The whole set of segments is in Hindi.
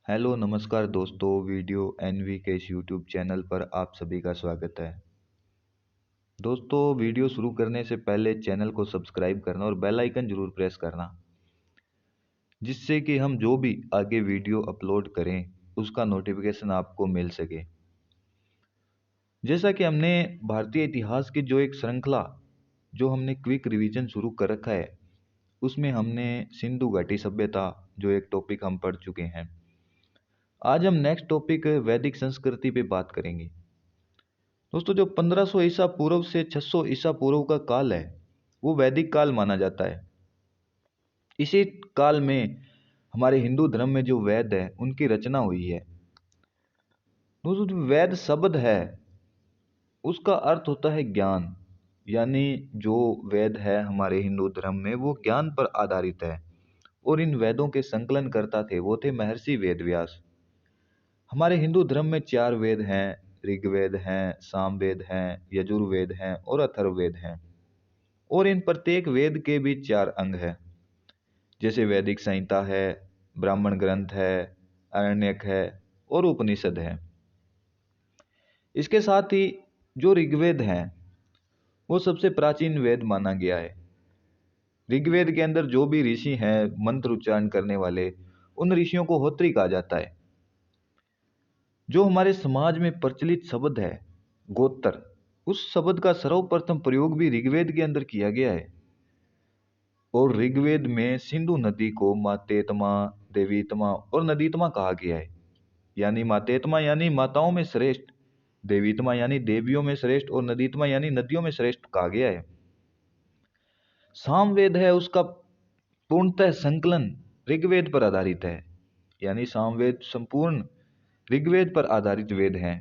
हेलो नमस्कार दोस्तों, वीडियो एनवी के इस यूट्यूब चैनल पर आप सभी का स्वागत है। दोस्तों, वीडियो शुरू करने से पहले चैनल को सब्सक्राइब करना और बेल आइकन जरूर प्रेस करना, जिससे कि हम जो भी आगे वीडियो अपलोड करें उसका नोटिफिकेशन आपको मिल सके। जैसा कि हमने भारतीय इतिहास की जो एक श्रृंखला जो हमने क्विक रिवीजन शुरू कर रखा है, उसमें हमने सिंधु घाटी सभ्यता जो एक टॉपिक हम पढ़ चुके हैं। आज हम नेक्स्ट टॉपिक वैदिक संस्कृति पे बात करेंगे। दोस्तों, जो 1500 ईसा पूर्व से 600 ईसा पूर्व का काल है वो वैदिक काल माना जाता है। इसी काल में हमारे हिंदू धर्म में जो वेद है उनकी रचना हुई है। दोस्तों, जो वेद शब्द है उसका अर्थ होता है ज्ञान, यानी जो वेद है हमारे हिंदू धर्म में वो ज्ञान पर आधारित है। और इन वेदों के संकलन करता थे वो थे महर्षि वेदव्यास। हमारे हिंदू धर्म में 4 वेद हैं। ऋग्वेद हैं, सामवेद हैं, यजुर्वेद हैं और अथर्ववेद हैं। और इन प्रत्येक वेद के भी 4 अंग हैं, जैसे वैदिक संहिता है, ब्राह्मण ग्रंथ है, आरण्यक है और उपनिषद है। इसके साथ ही जो ऋग्वेद है वो सबसे प्राचीन वेद माना गया है। ऋग्वेद के अंदर जो भी ऋषि हैं मंत्र उच्चारण करने वाले, उन ऋषियों को होत्री कहा जाता है। जो हमारे समाज में प्रचलित शब्द है गोत्र, उस शब्द का सर्वप्रथम प्रयोग भी ऋग्वेद के अंदर किया गया है। और ऋग्वेद में सिंधु नदी को मातेत्मा, देवीत्मा और नदीत्मा कहा गया है। यानी मातेत्मा यानी माताओं में श्रेष्ठ, देवीत्मा यानी देवियों में श्रेष्ठ और नदीत्मा यानी नदियों में श्रेष्ठ कहा गया है। सामवेद है उसका पूर्णतः संकलन ऋग्वेद पर आधारित है, यानी सामवेद संपूर्ण ऋग्वेद पर आधारित वेद हैं।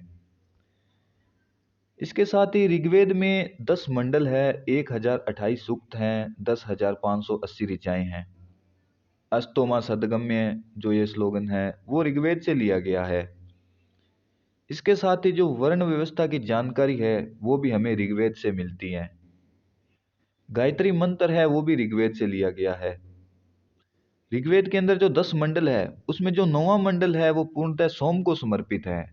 इसके साथ ही ऋग्वेद में 10 मंडल है, 1028 सूक्त हैं, 10,580 ऋचाएं हैं। अस्तोमा सदगम्य जो ये स्लोगन है वो ऋग्वेद से लिया गया है। इसके साथ ही जो वर्ण व्यवस्था की जानकारी है वो भी हमें ऋग्वेद से मिलती है। गायत्री मंत्र है वो भी ऋग्वेद से लिया गया है। ऋग्वेद के अंदर जो 10 मंडल है उसमें जो 9वां मंडल है वो पूर्णतः सोम को समर्पित है।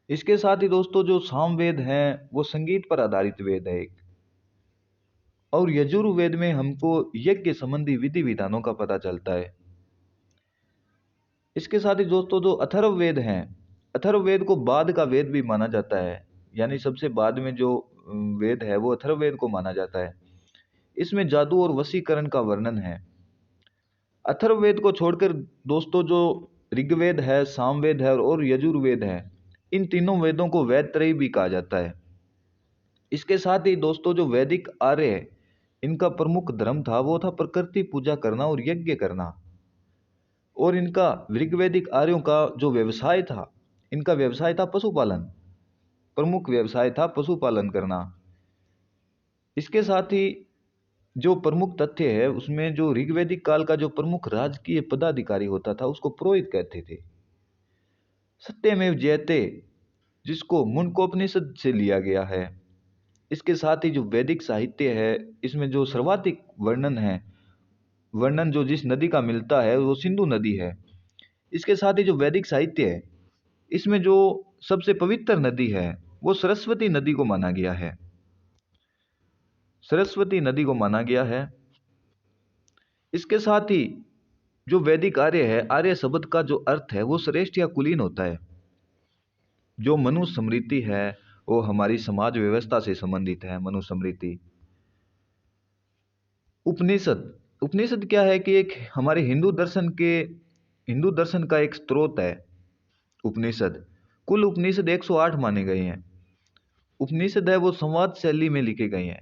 इसके साथ ही दोस्तों जो सामवेद है वो संगीत पर आधारित वेद है एक। और यजुर्वेद में हमको यज्ञ संबंधी विधि विधानों का पता चलता है। इसके साथ ही दोस्तों जो अथर्ववेद हैं, अथर्ववेद को बाद का वेद भी माना जाता है, यानी सबसे बाद में जो वेद है वो अथर्ववेद को माना जाता है। इसमें जादू और वशीकरण का वर्णन है। अथर्ववेद को छोड़कर दोस्तों जो ऋग्वेद है, सामवेद है और यजुर्वेद है, इन तीनों वेदों को वेद त्रयी भी कहा जाता है। इसके साथ ही दोस्तों जो वैदिक आर्य है इनका प्रमुख धर्म था वो था प्रकृति पूजा करना और यज्ञ करना। और इनका ऋग्वैदिक आर्यों का जो व्यवसाय था, इनका व्यवसाय था पशुपालन, प्रमुख व्यवसाय था पशुपालन करना। इसके साथ ही जो प्रमुख तथ्य है उसमें जो ऋग्वैदिक काल का जो प्रमुख राजकीय पदाधिकारी होता था उसको पुरोहित कहते थे। सत्यमेव जयते जिसको मुंडकोपनिषद से लिया गया है। इसके साथ ही जो वैदिक साहित्य है इसमें जो सर्वाधिक वर्णन जो जिस नदी का मिलता है वो सिंधु नदी है। इसके साथ ही जो वैदिक साहित्य है इसमें जो सबसे पवित्र नदी है वो सरस्वती नदी को माना गया है। सरस्वती नदी को माना गया है। इसके साथ ही जो वैदिक आर्य है, आर्य शब्द का जो अर्थ है वो श्रेष्ठ या कुलीन होता है। जो मनु स्मृति है वो हमारी समाज व्यवस्था से संबंधित है। मनु स्मृति उपनिषद, उपनिषद क्या है कि एक हमारे हिंदू दर्शन का एक स्रोत है उपनिषद। कुल उपनिषद 108 माने गए हैं। उपनिषद है वो संवाद शैली में लिखे गए हैं,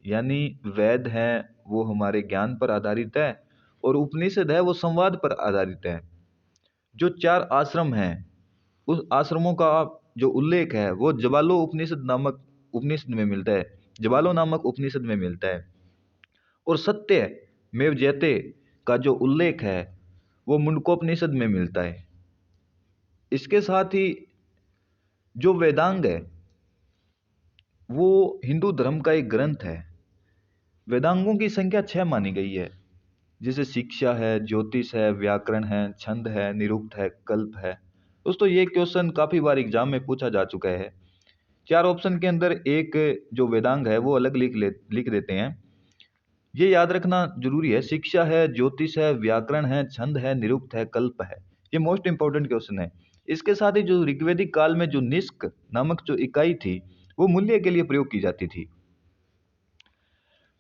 यानी वेद है वो हमारे ज्ञान पर आधारित है और उपनिषद है वो संवाद पर आधारित है। जो 4 आश्रम हैं उस आश्रमों का जो उल्लेख है वो जवालो उपनिषद नामक उपनिषद में मिलता है, जवालो नामक उपनिषद में मिलता है। और सत्य मेव जयते का जो उल्लेख है वो मुंडकोपनिषद में मिलता है। इसके साथ ही जो वेदांग है वो हिंदू धर्म का एक ग्रंथ है। वेदांगों की संख्या 6 मानी गई है। जैसे शिक्षा है, ज्योतिष है, व्याकरण है, छंद है, निरुक्त है, कल्प है। दोस्तों ये क्वेश्चन काफी बार एग्जाम में पूछा जा चुका है। चार ऑप्शन के अंदर एक जो वेदांग है वो अलग लिख देते हैं। ये याद रखना जरूरी है। शिक्षा है, ज्योतिष है, व्याकरण है, छंद है, निरुक्त है, कल्प है। ये मोस्ट इंपॉर्टेंट क्वेश्चन है। इसके साथ ही जो ऋग्वेदिक काल में जो निष्क नामक जो इकाई थी वो मूल्य के लिए प्रयोग की जाती थी।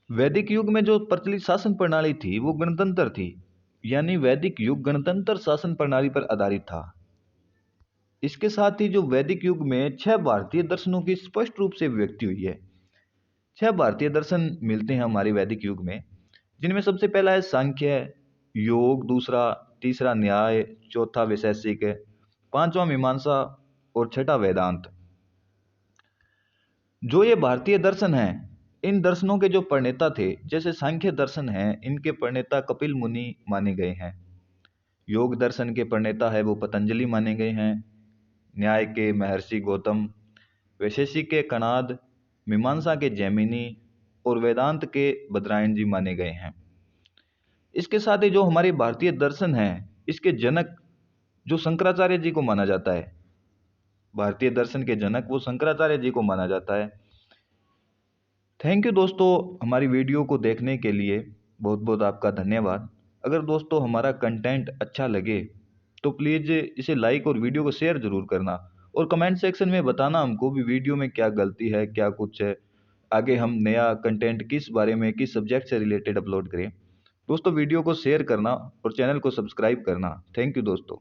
वैदिक युग में जो प्रचलित शासन प्रणाली थी वो गणतंत्र थी, यानी वैदिक युग गणतंत्र शासन प्रणाली पर आधारित था। इसके साथ ही जो वैदिक युग में 6 भारतीय दर्शनों की स्पष्ट रूप से अभिव्यक्ति हुई है। 6 भारतीय दर्शन मिलते हैं हमारे वैदिक युग में, जिनमें सबसे पहला है सांख्य, योग, दूसरा तीसरा न्याय, चौथा वैशेषिक, पांचवा मीमांसा और छठा वेदांत। जो ये भारतीय दर्शन हैं, इन दर्शनों के जो प्रणेता थे, जैसे सांख्य दर्शन है, इनके प्रणेता कपिल मुनि माने गए हैं। योग दर्शन के प्रणेता है वो पतंजलि माने गए हैं। न्याय के महर्षि गौतम, वैशेषिक के कणाद, मीमांसा के जैमिनी और वेदांत के बद्रायण जी माने गए हैं। इसके साथ ही जो हमारे भारतीय दर्शन है, इसके जनक जो शंकराचार्य जी को माना जाता है, भारतीय दर्शन के जनक वो शंकराचार्य जी को माना जाता है। थैंक यू दोस्तों, हमारी वीडियो को देखने के लिए बहुत बहुत आपका धन्यवाद। अगर दोस्तों हमारा कंटेंट अच्छा लगे तो प्लीज़ इसे लाइक और वीडियो को शेयर जरूर करना, और कमेंट सेक्शन में बताना हमको भी वीडियो में क्या गलती है, क्या कुछ है, आगे हम नया कंटेंट किस बारे में, किस सब्जेक्ट से रिलेटेड अपलोड करें। दोस्तों वीडियो को शेयर करना और चैनल को सब्सक्राइब करना। थैंक यू दोस्तों।